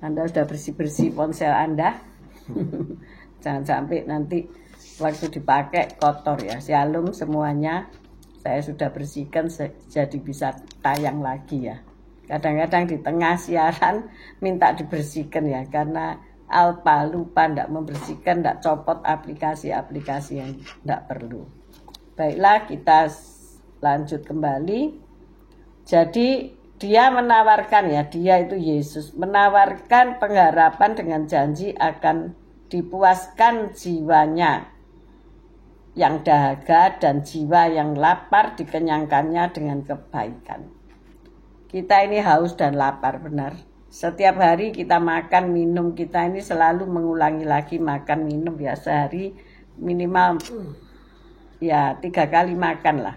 Anda sudah bersih-bersih ponsel Anda. Jangan sampai nanti waktu dipakai kotor ya. Shalom semuanya. Saya sudah bersihkan jadi bisa tayang lagi ya. Kadang-kadang di tengah siaran minta dibersihkan ya. Karena Alpa lupa tidak membersihkan, tidak copot aplikasi-aplikasi yang tidak perlu. Baiklah, kita lanjut kembali. Jadi dia menawarkan ya, dia itu Yesus menawarkan pengharapan dengan janji akan dipuaskan jiwanya yang dahaga dan jiwa yang lapar dikenyangkannya dengan kebaikan. Kita ini haus dan lapar, benar. Setiap hari kita makan, minum, kita ini selalu mengulangi lagi makan, minum ya, sehari minimal ya 3 kali makan lah.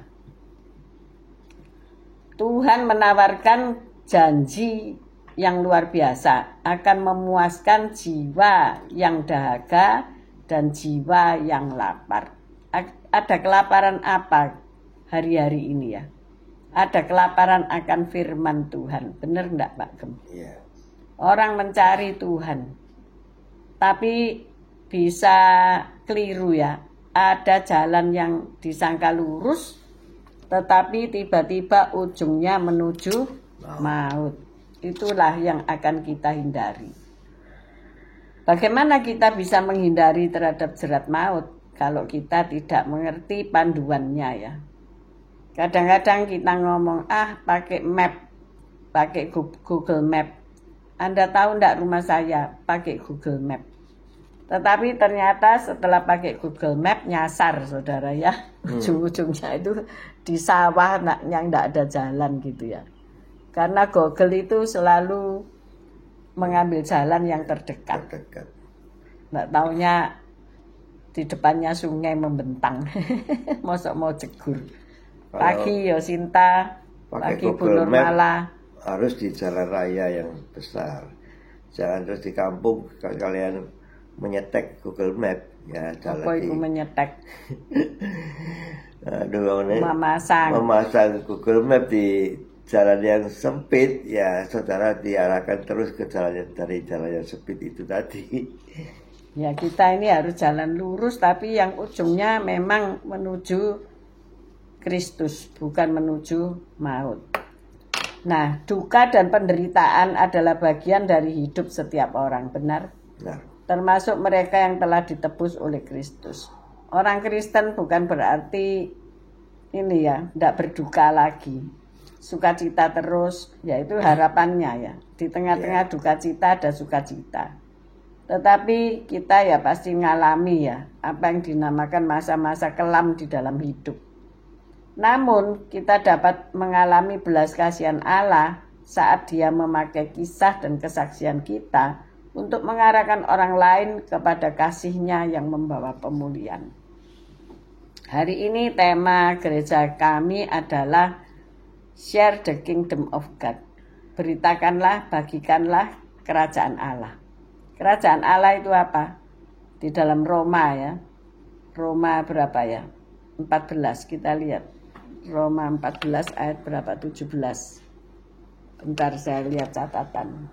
Tuhan menawarkan janji yang luar biasa akan memuaskan jiwa yang dahaga dan jiwa yang lapar. Ada kelaparan apa hari-hari ini ya? Ada kelaparan akan firman Tuhan. Benar enggak Pak Gem? Iya. Orang mencari Tuhan. Tapi bisa keliru ya. Ada jalan yang disangka lurus, tetapi tiba-tiba ujungnya menuju maut. Itulah yang akan kita hindari. Bagaimana kita bisa menghindari terhadap jerat maut kalau kita tidak mengerti panduannya ya? Kadang-kadang kita ngomong, pakai map, pakai Google Map. Anda tahu enggak rumah saya pakai Google Map? Tetapi ternyata setelah pakai Google Map nyasar saudara ya. Ujung-ujungnya itu di sawah yang enggak ada jalan gitu ya. Karena Google itu selalu mengambil jalan yang terdekat. Enggak taunya di depannya sungai membentang. Mosok mau jegur. Pagi ya Sinta, pagi Bu Nurmala. Harus di jalan raya yang besar. Jangan terus di kampung kalian menyetek Google Map ya, jalan apa itu menyetek? memasang Google Map di jalan yang sempit ya, saudara diarahkan terus ke jalan dari jalan yang sempit itu tadi. Ya kita ini harus jalan lurus tapi yang ujungnya memang menuju Kristus, bukan menuju maut. Nah, duka dan penderitaan adalah bagian dari hidup setiap orang, benar? Benar. Termasuk mereka yang telah ditebus oleh Kristus. Orang Kristen bukan berarti ini ya, tidak berduka lagi. Sukacita terus, yaitu harapannya ya. Di tengah-tengah duka cita ada sukacita. Tetapi kita ya pasti ngalami ya, apa yang dinamakan masa-masa kelam di dalam hidup. Namun kita dapat mengalami belas kasihan Allah saat Dia memakai kisah dan kesaksian kita untuk mengarahkan orang lain kepada kasih-Nya yang membawa pemulihan. Hari ini tema gereja kami adalah Share the Kingdom of God. Beritakanlah, bagikanlah kerajaan Allah. Kerajaan Allah itu apa? Di dalam Roma ya. Roma berapa ya? 14 kita lihat. Roma 14 ayat berapa? 17. Bentar saya lihat catatan.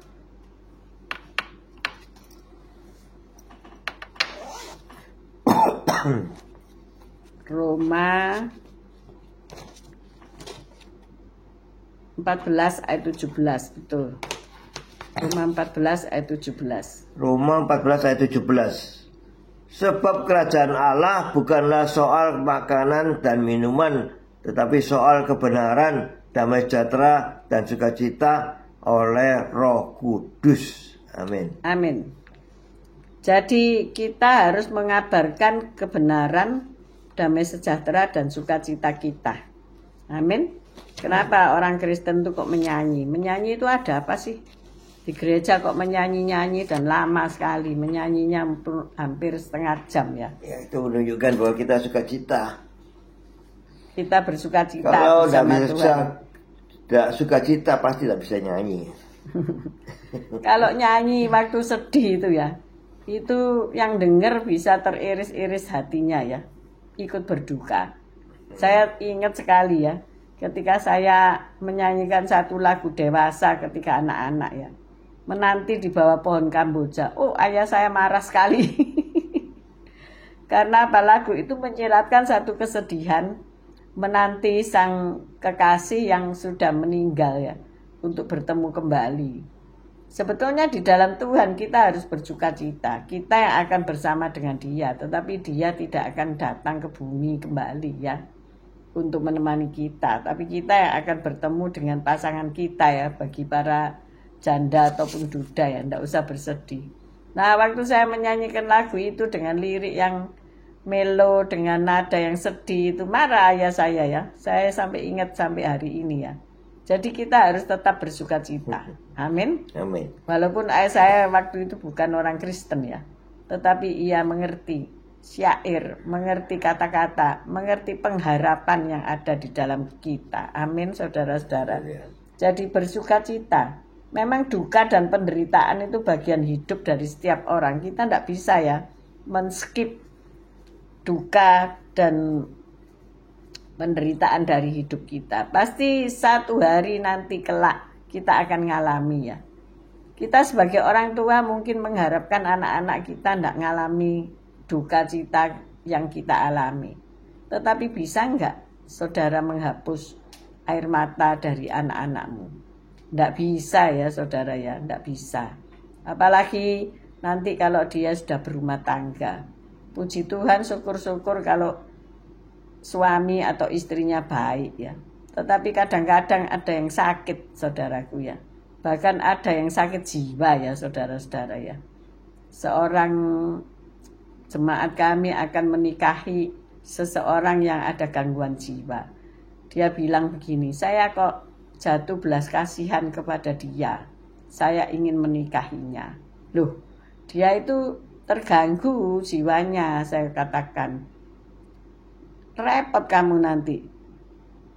Roma 14 ayat 17, betul. Roma 14 ayat 17. Roma 14 ayat 17. Sebab kerajaan Allah bukanlah soal makanan dan minuman, tetapi soal kebenaran, damai sejahtera, dan sukacita oleh Roh Kudus. Amin. Amin. Jadi kita harus mengabarkan kebenaran, damai sejahtera, dan sukacita kita. Amin. Kenapa orang Kristen itu kok menyanyi? Menyanyi itu ada apa sih? Di gereja kok menyanyi-nyanyi dan lama sekali. Menyanyinya hampir setengah jam ya. Ya, itu menunjukkan bahwa kita sukacita. Kita bersukacita kalau bersama Tuhan. Tidak sukacita pasti tidak bisa nyanyi. Kalau nyanyi waktu sedih itu ya, itu yang dengar bisa teriris-iris hatinya ya, ikut berduka. Saya ingat sekali ya, ketika saya menyanyikan satu lagu dewasa ketika anak-anak ya, menanti di bawah pohon Kamboja. Oh, ayah saya marah sekali. Karena apa, lagu itu menyiratkan satu kesedihan menanti sang kekasih yang sudah meninggal ya, untuk bertemu kembali. Sebetulnya di dalam Tuhan kita harus bersuka cita. Kita yang akan bersama dengan dia, tetapi dia tidak akan datang ke bumi kembali ya, untuk menemani kita. Tapi kita yang akan bertemu dengan pasangan kita ya, bagi para janda ataupun duda ya, tidak usah bersedih. Nah, waktu saya menyanyikan lagu itu dengan lirik yang melo, dengan nada yang sedih, itu marah ayah saya ya. Saya sampai ingat sampai hari ini ya. Jadi kita harus tetap bersuka cita. Amin. Amin. Walaupun ayah saya waktu itu bukan orang Kristen ya, tetapi ia mengerti syair, mengerti kata-kata, mengerti pengharapan yang ada di dalam kita. Amin, saudara-saudara. Jadi bersuka cita. Memang duka dan penderitaan itu bagian hidup dari setiap orang. Kita tidak bisa ya men-skip duka dan penderitaan dari hidup kita. Pasti satu hari nanti kelak kita akan ngalami ya. Kita sebagai orang tua mungkin mengharapkan anak-anak kita tidak ngalami duka cita yang kita alami. Tetapi bisa enggak saudara menghapus air mata dari anak-anakmu? Tidak bisa ya saudara ya, tidak bisa. Apalagi nanti kalau dia sudah berumah tangga. Puji Tuhan, syukur-syukur kalau suami atau istrinya baik ya. Tetapi kadang-kadang ada yang sakit saudaraku ya. Bahkan ada yang sakit jiwa ya saudara-saudara ya. Seorang jemaat kami akan menikahi seseorang yang ada gangguan jiwa. Dia bilang begini, saya kok jatuh belas kasihan kepada dia. Saya ingin menikahinya. Loh, dia itu terganggu jiwanya, saya katakan. Repot kamu nanti.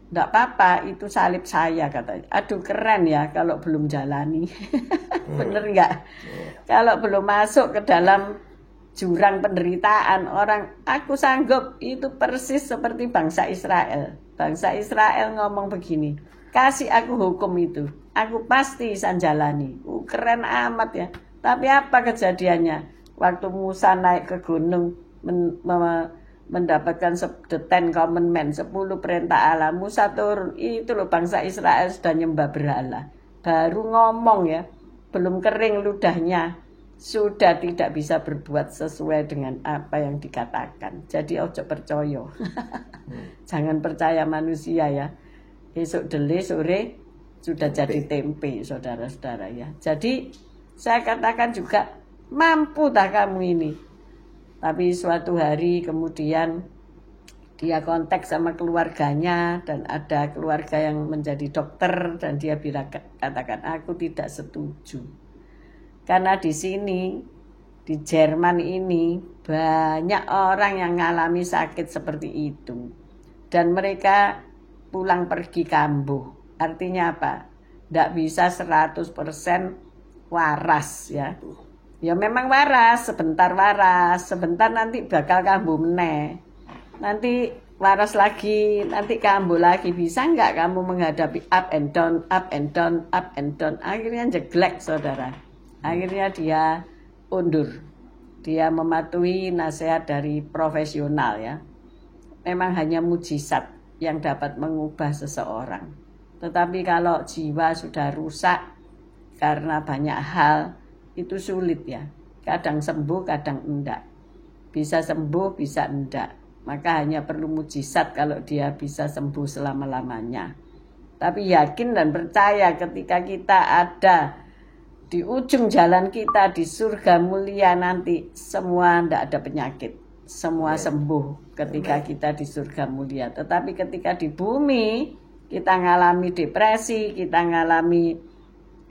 Tidak apa-apa, itu salib saya katanya. Aduh keren ya kalau belum jalani. Bener nggak? Kalau belum masuk ke dalam jurang penderitaan orang, aku sanggup. Itu persis seperti bangsa Israel. Bangsa Israel ngomong begini, kasih aku hukum itu, aku pasti bisa jalani. Keren amat ya. Tapi apa kejadiannya? Waktu Musa naik ke gunung mendapatkan the 10 commandment, 10 perintah Allah, Musa turun, itu loh bangsa Israel sudah nyembah berhala. Baru ngomong ya, belum kering ludahnya, sudah tidak bisa berbuat sesuai dengan apa yang dikatakan. Jadi ojo percaya. Jangan percaya manusia ya. Esok dele sore sudah jadi tempe, saudara-saudara ya. Jadi saya katakan juga, mampu tak kamu ini? Tapi suatu hari kemudian dia kontak sama keluarganya, dan ada keluarga yang menjadi dokter, dan dia bilang, katakan aku tidak setuju. Karena di sini, di Jerman ini, banyak orang yang mengalami sakit seperti itu. Dan mereka pulang pergi kambuh. Artinya apa? Tidak bisa 100% waras ya. Ya memang waras, sebentar nanti bakal kambuh meneh. Nanti waras lagi, nanti kambuh lagi. Bisa nggak kamu menghadapi up and down, up and down, up and down? Akhirnya jeglek saudara. Akhirnya dia undur. Dia mematuhi nasihat dari profesional ya. Memang hanya mujizat yang dapat mengubah seseorang. Tetapi kalau jiwa sudah rusak karena banyak hal, itu sulit ya. Kadang sembuh, kadang enggak. Bisa sembuh, bisa enggak. Maka hanya perlu mujizat kalau dia bisa sembuh selama-lamanya. Tapi yakin dan percaya ketika kita ada di ujung jalan kita di surga mulia nanti, semua enggak ada penyakit. Semua sembuh ketika kita di surga mulia. Tetapi ketika di bumi, kita ngalami depresi, kita ngalami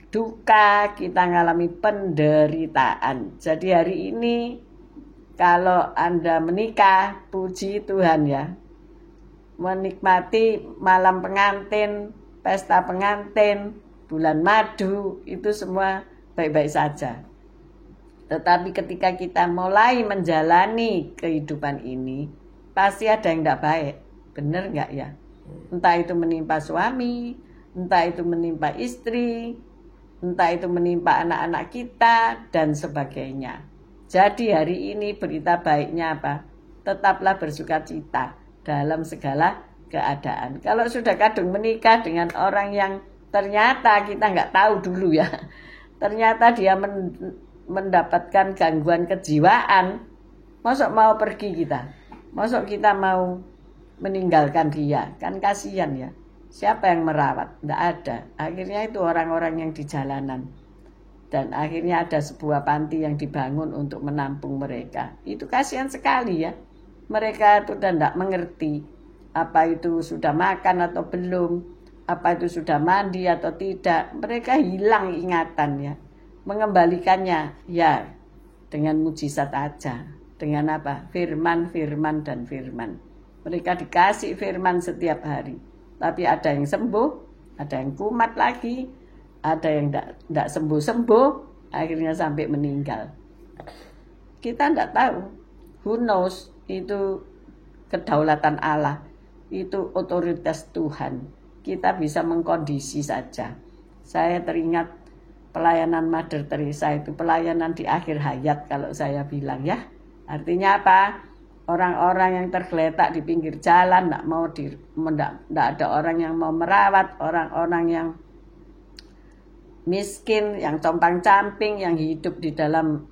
duka, kita ngalami penderitaan. Jadi hari ini kalau Anda menikah, puji Tuhan ya, menikmati malam pengantin, pesta pengantin, bulan madu, itu semua baik-baik saja. Tetapi ketika kita mulai menjalani kehidupan ini, pasti ada yang tidak baik. Benar nggak ya? Entah itu menimpa suami, entah itu menimpa istri, entah itu menimpa anak-anak kita dan sebagainya. Jadi hari ini berita baiknya apa? Tetaplah bersukacita dalam segala keadaan. Kalau sudah kadung menikah dengan orang yang ternyata kita nggak tahu dulu ya, ternyata dia mendapatkan gangguan kejiwaan, masuk mau pergi kita, masuk kita mau meninggalkan dia, kan kasihan ya. Siapa yang merawat? Tidak ada. Akhirnya itu orang-orang yang di jalanan. Dan akhirnya ada sebuah panti yang dibangun untuk menampung mereka. Itu kasihan sekali ya. Mereka itu tidak mengerti apa itu sudah makan atau belum, apa itu sudah mandi atau tidak. Mereka hilang ingatannya. Mengembalikannya ya dengan mujizat aja. Dengan apa? Firman, firman, dan firman. Mereka dikasih firman setiap hari. Tapi ada yang sembuh, ada yang kumat lagi, ada yang tidak sembuh-sembuh, akhirnya sampai meninggal. Kita tidak tahu. Who knows? Itu kedaulatan Allah. Itu otoritas Tuhan. Kita bisa mengkondisi saja. Saya teringat pelayanan Mother Teresa itu pelayanan di akhir hayat kalau saya bilang ya. Artinya apa? Orang-orang yang tergeletak di pinggir jalan, tidak ada orang yang mau merawat, orang-orang yang miskin, yang compang-camping, yang hidup di dalam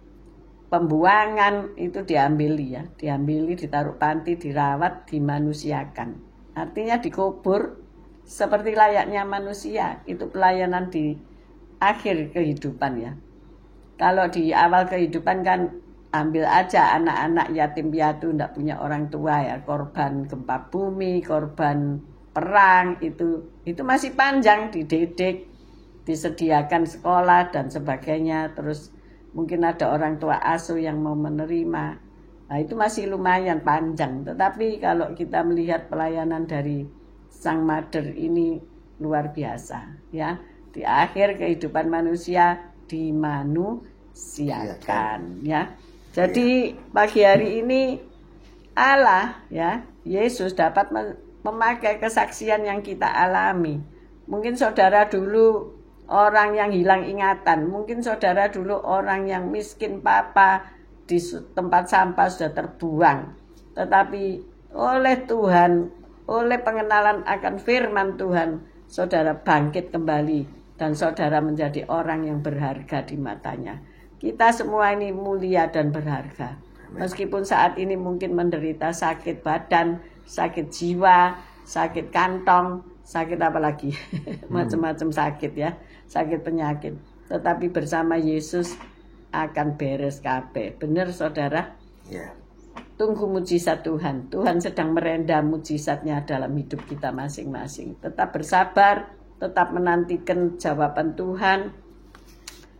pembuangan, itu diambili ya, ditaruh panti, dirawat, dimanusiakan. Artinya dikubur seperti layaknya manusia. Itu pelayanan di akhir kehidupan ya. Kalau di awal kehidupan kan ambil aja anak-anak yatim piatu tidak punya orang tua ya, korban gempa bumi, korban perang, itu masih panjang, dididik, disediakan sekolah dan sebagainya. Terus mungkin ada orang tua asuh yang mau menerima. Nah, itu masih lumayan panjang. Tetapi kalau kita melihat pelayanan dari Sang Mother ini luar biasa ya. Di akhir kehidupan manusia dimanusiakan ya. Jadi pagi hari ini Allah ya, Yesus dapat memakai kesaksian yang kita alami. Mungkin saudara dulu orang yang hilang ingatan, mungkin saudara dulu orang yang miskin papa, di tempat sampah sudah terbuang. Tetapi oleh Tuhan, oleh pengenalan akan firman Tuhan, saudara bangkit kembali dan saudara menjadi orang yang berharga di matanya. Kita semua ini mulia dan berharga. Meskipun saat ini mungkin menderita sakit badan, sakit jiwa, sakit kantong, sakit apa lagi? Macam-macam sakit ya, sakit penyakit. Tetapi bersama Yesus akan beres kabeh. Benar saudara? Ya. Tunggu mujizat Tuhan. Tuhan sedang merendam mujizatnya dalam hidup kita masing-masing. Tetap bersabar, tetap menantikan jawaban Tuhan.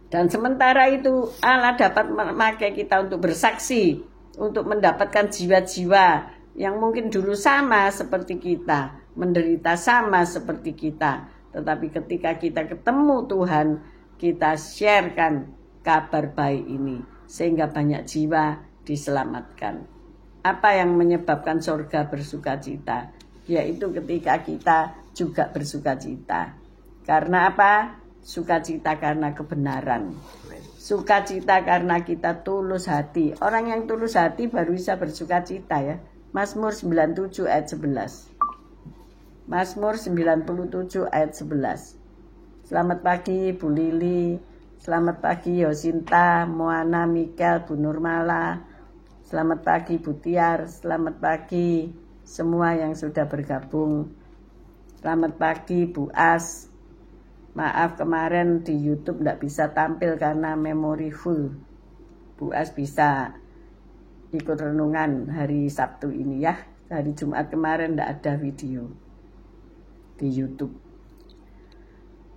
Dan sementara itu Allah dapat memakai kita untuk bersaksi, untuk mendapatkan jiwa-jiwa yang mungkin dulu sama seperti kita, menderita sama seperti kita. Tetapi ketika kita ketemu Tuhan, kita sharekan kabar baik ini, sehingga banyak jiwa diselamatkan. Apa yang menyebabkan surga bersukacita? Yaitu ketika kita juga bersukacita. Karena apa? Sukacita karena kebenaran. Sukacita karena kita tulus hati. Orang yang tulus hati baru bisa bersukacita ya. Mazmur 97 ayat 11. Mazmur 97 ayat 11. Selamat pagi Bu Lili. Selamat pagi Yosinta, Moana, Mikel, Bu Nurmala. Selamat pagi Bu Tiar. Selamat pagi semua yang sudah bergabung. Selamat pagi Bu As. Maaf kemarin di YouTube tidak bisa tampil karena memori full. Bu As bisa ikut renungan hari Sabtu ini ya. Hari Jumat kemarin tidak ada video di YouTube.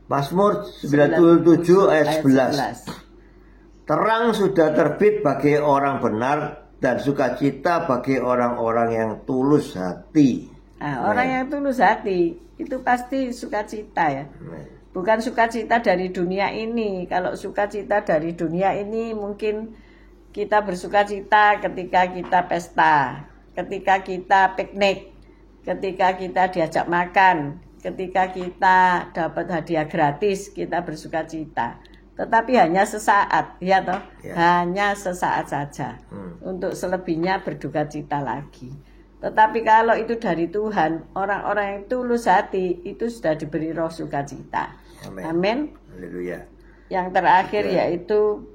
Mazmur 97 ayat 11. Terang sudah terbit bagi orang benar dan sukacita bagi orang-orang yang tulus hati. Nah, orang yang tulus hati itu pasti sukacita ya. Bukan sukacita dari dunia ini. Kalau sukacita dari dunia ini mungkin kita bersukacita ketika kita pesta, ketika kita piknik, ketika kita diajak makan, ketika kita dapat hadiah gratis, kita bersuka cita. Tetapi hanya sesaat, ya toh? Ya. Hanya sesaat saja. Untuk selebihnya berduka cita lagi. Tetapi kalau itu dari Tuhan, orang-orang yang tulus hati itu sudah diberi roh sukacita. Amin. Haleluya. Yang terakhir yaitu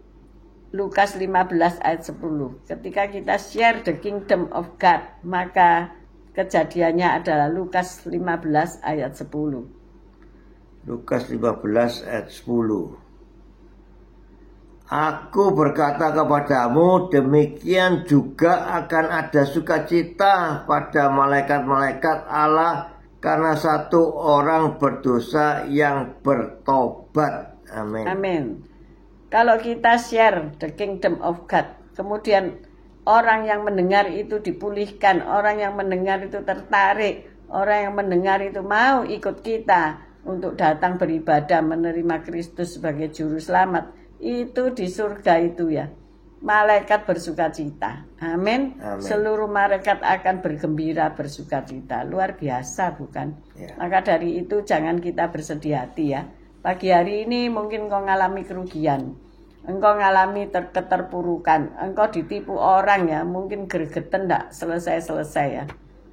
Lukas 15 ayat 10. Ketika kita share the kingdom of God, maka kejadiannya adalah Lukas 15 ayat 10. Lukas 15 ayat 10. Aku berkata kepadamu, demikian juga akan ada sukacita pada malaikat-malaikat Allah karena satu orang berdosa yang bertobat. Amin. Amin. Kalau kita share the kingdom of God, kemudian orang yang mendengar itu dipulihkan, orang yang mendengar itu tertarik, orang yang mendengar itu mau ikut kita untuk datang beribadah menerima Kristus sebagai juru selamat. Itu di surga itu ya, malaikat bersukacita. Amin. Seluruh malaikat akan bergembira bersukacita. Luar biasa bukan? Ya. Maka dari itu jangan kita bersedih hati ya. Pagi hari ini mungkin engkau ngalami kerugian, engkau ngalami keterpurukan, engkau ditipu orang ya, mungkin gregetan enggak selesai-selesai ya.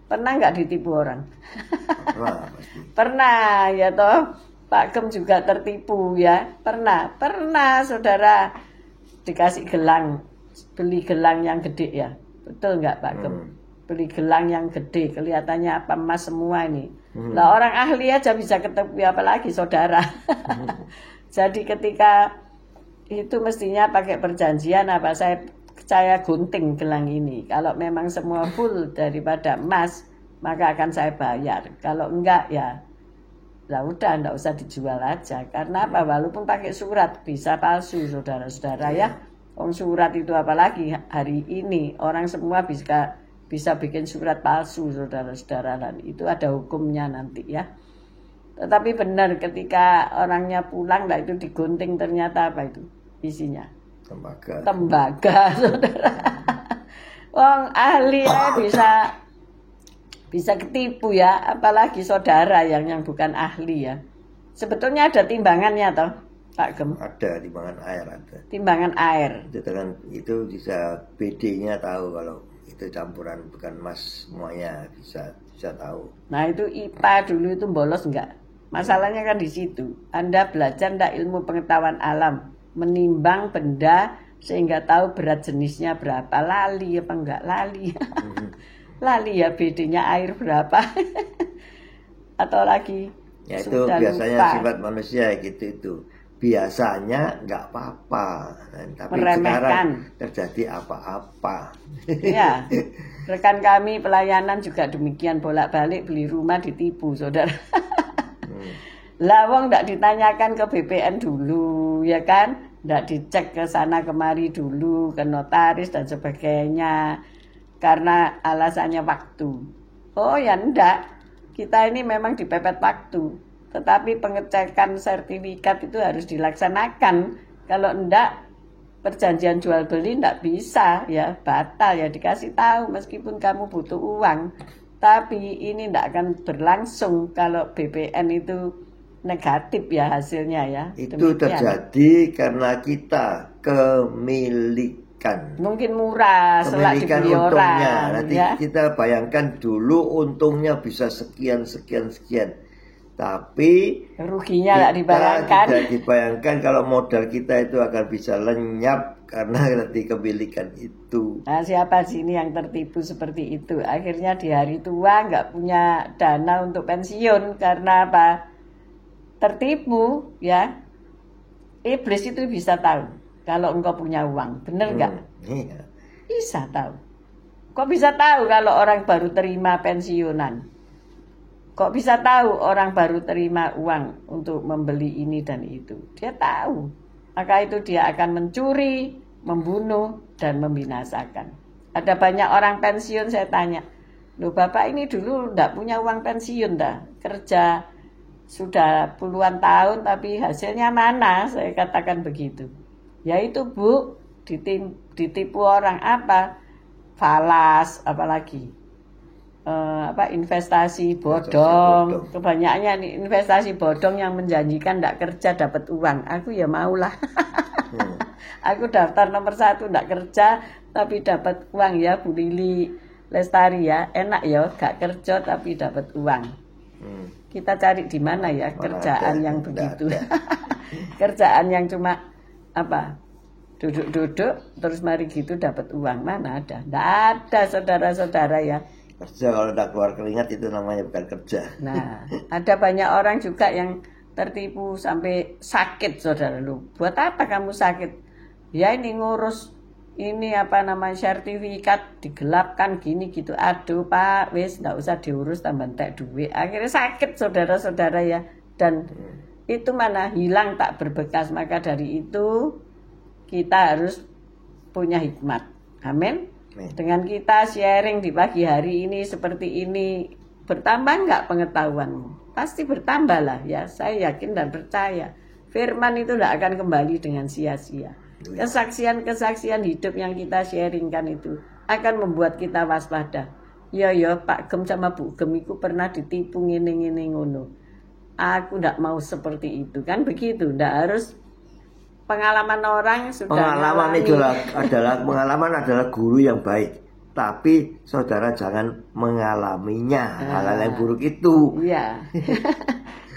Pernah enggak ditipu orang? Pernah ya toh. Pak Gem juga tertipu ya. Pernah saudara dikasih gelang, beli gelang yang gede ya. Betul nggak Pak Gem? Beli gelang yang gede, kelihatannya apa emas semua ini. Lah orang ahli aja bisa ketipu, apalagi saudara. Jadi ketika itu mestinya pakai perjanjian apa, saya gunting gelang ini. Kalau memang semua full daripada emas, maka akan saya bayar. Kalau enggak ya lah udah enggak usah dijual aja. Karena apa? Walaupun pakai surat bisa palsu saudara-saudara ya. Surat itu apalagi hari ini orang semua bisa bikin surat palsu saudara-saudara, dan itu ada hukumnya nanti ya. Tetapi benar ketika orangnya pulang lah itu digunting, ternyata apa itu isinya? Tembaga saudara. Wong ahli ya bisa ketipu ya, apalagi saudara yang bukan ahli ya. Sebetulnya ada timbangannya toh, Pak Gem? Ada timbangan air, ada. Timbangan air. Itu bisa BD-nya tahu kalau itu campuran bukan emas semuanya, bisa tahu. Nah itu IPA dulu itu bolos enggak? Masalahnya kan di situ. Anda belajar enggak ilmu pengetahuan alam, menimbang benda sehingga tahu berat jenisnya berapa. Lali apa enggak lali? Lali ya BD-nya air berapa. Atau lagi ya itu biasanya lupa. Sifat manusia gitu itu. Biasanya nggak apa-apa, tapi meremehkan. Sekarang terjadi apa-apa. Ya, rekan kami pelayanan juga demikian, bolak-balik beli rumah ditipu saudara. Lawang nggak ditanyakan ke BPN dulu ya kan, nggak dicek ke sana kemari dulu, ke notaris dan sebagainya. Karena alasannya waktu. Oh ya enggak, kita ini memang dipepet waktu. Tetapi pengecekan sertifikat itu harus dilaksanakan. Kalau enggak, perjanjian jual beli enggak bisa ya, batal ya, dikasih tahu meskipun kamu butuh uang. Tapi ini enggak akan berlangsung kalau BPN itu negatif ya hasilnya ya. Itu demikian. Terjadi karena kita kemilik. Mungkin murah setelah dibeli orang. Nanti ya? Kita bayangkan dulu untungnya bisa sekian. Tapi ruginya tidak dibayangkan. Tidak dibayangkan kalau modal kita itu akan bisa lenyap karena nanti kepemilikan itu. Nah, siapa sih ini yang tertipu seperti itu? Akhirnya di hari tua nggak punya dana untuk pensiun karena apa? Tertipu ya. Iblis itu bisa tahu. Kalau engkau punya uang, bener nggak? Iya. Bisa tahu. Kok bisa tahu kalau orang baru terima pensiunan? Kok bisa tahu orang baru terima uang untuk membeli ini dan itu? Dia tahu. Maka itu dia akan mencuri, membunuh, dan membinasakan. Ada banyak orang pensiun, saya tanya, loh Bapak ini dulu enggak punya uang pensiun dah? Kerja sudah puluhan tahun tapi hasilnya mana? Saya katakan begitu. Ya itu Bu, ditipu orang apa? Falas, apalagi investasi bodong. Kebanyakannya nih investasi bodong yang menjanjikan tidak kerja dapat uang. Aku ya maulah. Aku daftar nomor 1 tidak kerja tapi dapat uang ya, Bu Lili Lestari ya. Enak ya, gak kerja tapi dapat uang. Kita cari di mana ya kerjaan yang begitu. Kerjaan yang cuma duduk-duduk terus mari gitu dapat uang, mana ada? Tidak ada, saudara-saudara ya. Kerja kalau tidak keluar keringat itu namanya bukan kerja. Nah, ada banyak orang juga yang tertipu sampai sakit, saudara. Lu buat apa kamu sakit? Ya ini ngurus ini sertifikat digelapkan gini gitu. Aduh Pak, wis nggak usah diurus, tambah entek duit. Akhirnya sakit, saudara-saudara ya. Dan itu mana hilang tak berbekas. Maka dari itu kita harus punya hikmat. Amin. Dengan kita sharing di pagi hari ini seperti ini, bertambah nggak pengetahuanmu? Pasti bertambah lah ya. Saya yakin dan percaya firman itu tidak akan kembali dengan sia-sia. Kesaksian-kesaksian hidup yang kita sharingkan itu akan membuat kita waspada. Ya Pak Gem sama Bu Gem itu pernah ditipu ngene ngono. Aku tidak mau seperti itu, kan begitu. Tidak harus pengalaman orang sudah. Pengalaman adalah guru yang baik. Tapi saudara jangan mengalaminya hal yang buruk itu. Iya.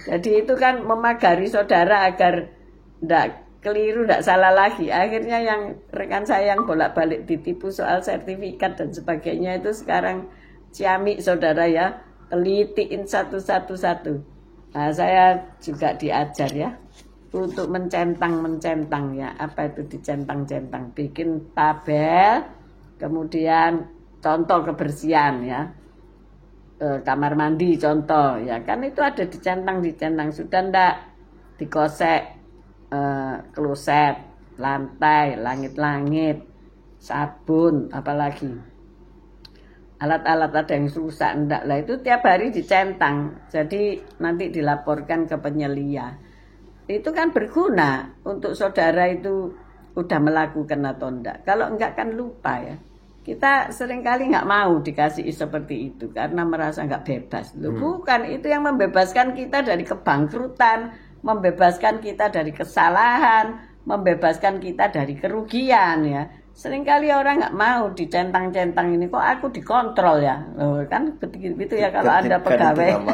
Jadi itu kan memagari saudara agar tidak keliru, tidak salah lagi. Akhirnya yang rekan saya yang bolak-balik ditipu soal sertifikat dan sebagainya itu sekarang ciamik, saudara ya. Telitiin satu-satu. Nah, saya juga diajar ya untuk mencentang ya. Apa itu dicentang-centang? Bikin tabel, kemudian contoh kebersihan ya. Kamar mandi contoh ya. Kan itu ada dicentang. Sudah ndak dikosek kloset, lantai, langit-langit, sabun, apalagi alat-alat ada yang rusak enggak lah, itu tiap hari dicentang. Jadi nanti dilaporkan ke penyelia. Itu kan berguna untuk saudara itu udah melakukan atau enggak. Kalau enggak kan lupa ya. Kita seringkali nggak mau dikasih seperti itu karena merasa nggak bebas. Bukan, itu yang membebaskan kita dari kebangkrutan, membebaskan kita dari kesalahan, membebaskan kita dari kerugian ya. Seringkali orang nggak mau dicentang-centang ini, kok aku dikontrol ya. Loh, kan begitu ya kalau Anda pegawai.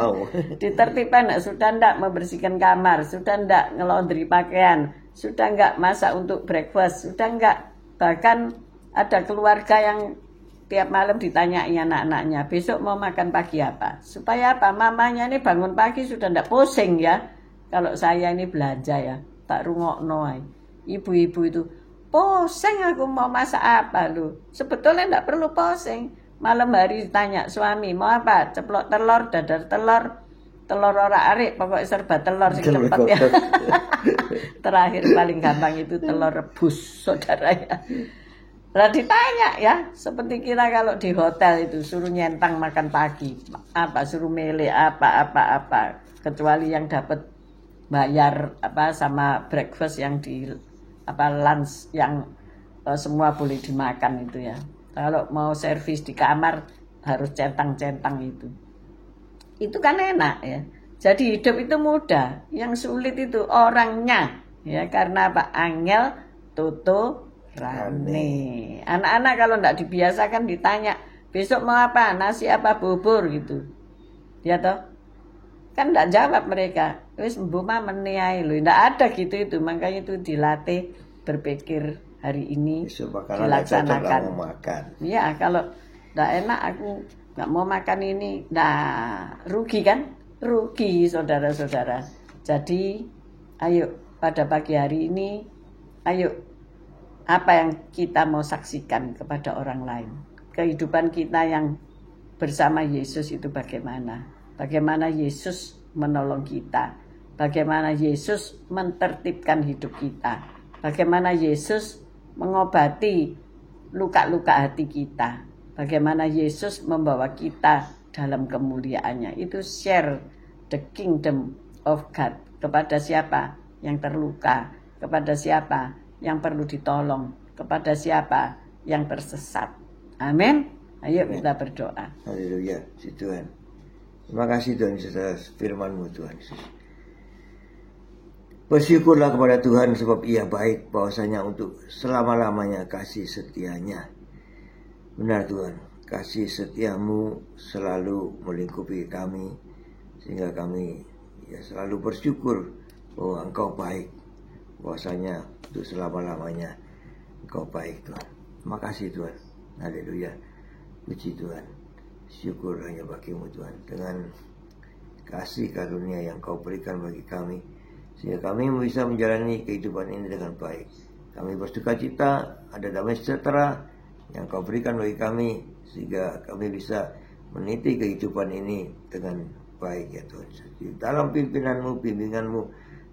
Ditertibkan, sudah ndak membersihkan kamar, sudah ndak ngelondri pakaian, sudah nggak masak untuk breakfast, sudah nggak, bahkan ada keluarga yang tiap malam ditanyai anak-anaknya, besok mau makan pagi apa? Supaya apa? Mamanya ini bangun pagi sudah ndak pusing ya. Kalau saya ini belanja ya, tak rungokno ae. Ibu-ibu itu, pusing aku mau masak apa lu? Sebetulnya enggak perlu pusing. Malam hari ditanya suami, mau apa? Ceplok telur, dadar telur ora arik, pokoknya serba telur sing cepet ya. Terakhir paling gampang itu telur rebus, saudara ya. Lah ditanya ya, seperti kita kalau di hotel itu suruh nyentang makan pagi, apa suruh milih apa, kecuali yang dapat bayar sama breakfast yang di lunch yang semua boleh dimakan itu ya. Kalau mau servis di kamar harus centang-centang itu. Itu kan enak ya. Jadi hidup itu mudah. Yang sulit itu orangnya ya, karena apa? Angel tutu rame. Anak-anak kalau enggak dibiasakan ditanya, besok mau apa? Nasi apa bubur gitu. Ya toh? Kan enggak jawab mereka. Wis mbu mah meneh lho, ndak ada gitu itu. Makanya itu dilatih berpikir hari ini dilaksanakan. Iya, kalau ndak enak aku nggak mau makan ini, nah rugi kan? Rugi saudara-saudara. Jadi ayo pada pagi hari ini, ayo apa yang kita mau saksikan kepada orang lain? Kehidupan kita yang bersama Yesus itu bagaimana? Bagaimana Yesus menolong kita? Bagaimana Yesus mentertibkan hidup kita. Bagaimana Yesus mengobati luka-luka hati kita. Bagaimana Yesus membawa kita dalam kemuliaannya. Itu share the kingdom of God. Kepada siapa yang terluka. Kepada siapa yang perlu ditolong. Kepada siapa yang tersesat. Amin. Ayo kita berdoa. Haleluya, puji Tuhan. Terima kasih Tuhan Yesus atas firman-Mu Tuhan Yesus. Bersyukurlah kepada Tuhan sebab Ia baik, bahwasanya untuk selama-lamanya kasih setianya. Benar Tuhan, kasih setiamu selalu melingkupi kami, sehingga kami selalu bersyukur bahwa Engkau baik, bahwasanya untuk selama-lamanya Engkau baik Tuhan. Terima kasih Tuhan. Haleluya, puji Tuhan. Syukur hanya bagi-Mu Tuhan, dengan kasih karunia yang Kau berikan bagi kami, sehingga kami bisa menjalani kehidupan ini dengan baik. Kami bersuka cita, ada damai sejahtera yang Kau berikan bagi kami, sehingga kami bisa meniti kehidupan ini dengan baik ya Tuhan. Di dalam pimpinanmu, bimbinganmu,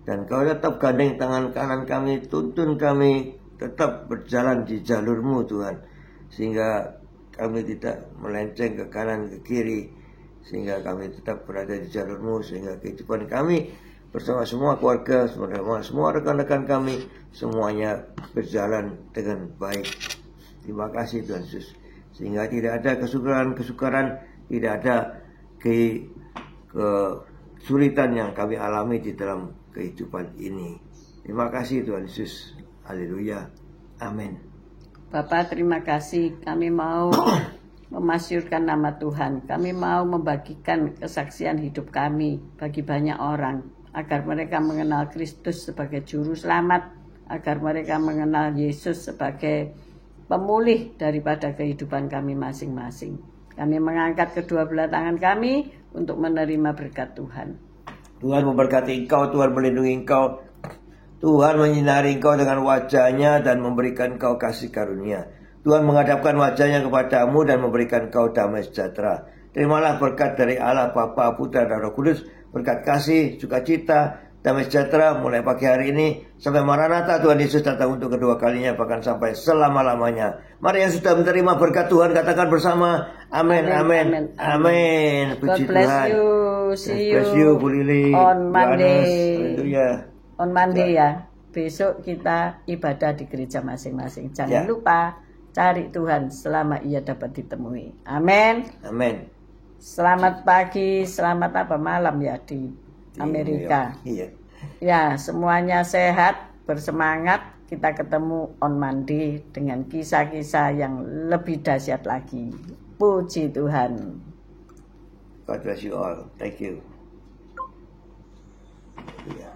dan Kau tetap gandeng tangan kanan kami, tuntun kami tetap berjalan di jalurmu Tuhan, sehingga kami tidak melenceng ke kanan ke kiri, sehingga kami tetap berada di jalurmu, sehingga kehidupan kami bersama semua keluarga, semua rekan-rekan kami, semuanya berjalan dengan baik. Terima kasih Tuhan Yesus, sehingga tidak ada kesukaran, tidak ada kesulitan yang kami alami di dalam kehidupan ini. Terima kasih Tuhan Yesus. Haleluya. Amin. Bapak, terima kasih. Kami mau memasyurkan nama Tuhan. Kami mau membagikan kesaksian hidup kami bagi banyak orang, agar mereka mengenal Kristus sebagai juru selamat, agar mereka mengenal Yesus sebagai pemulih daripada kehidupan kami masing-masing. Kami mengangkat kedua belah tangan kami untuk menerima berkat Tuhan. Tuhan memberkati engkau, Tuhan melindungi engkau, Tuhan menyinari engkau dengan wajahnya dan memberikan engkau kasih karunia. Tuhan menghadapkan wajahnya kepadamu dan memberikan engkau damai sejahtera. Terimalah berkat dari Allah Bapa, Putra dan Roh Kudus, berkat kasih, sukacita, damai sejahtera mulai pagi hari ini sampai Maranatha Tuhan Yesus datang untuk kedua kalinya, bahkan sampai selama-lamanya. Mari yang sudah menerima berkat Tuhan katakan bersama amin, amin, amin. Puji God bless Tuhan. you. See you Bu Lili, on Monday. Haleluya. On Monday ya. Besok kita ibadah di gereja masing-masing. Jangan Ya. lupa cari Tuhan selama ia dapat ditemui. Amin. Amin. Selamat pagi, selamat malam ya di Amerika. Iya. Ya, semuanya sehat, bersemangat. Kita ketemu on Monday dengan kisah-kisah yang lebih dahsyat lagi. Puji Tuhan. God bless you all. Thank you. Yeah.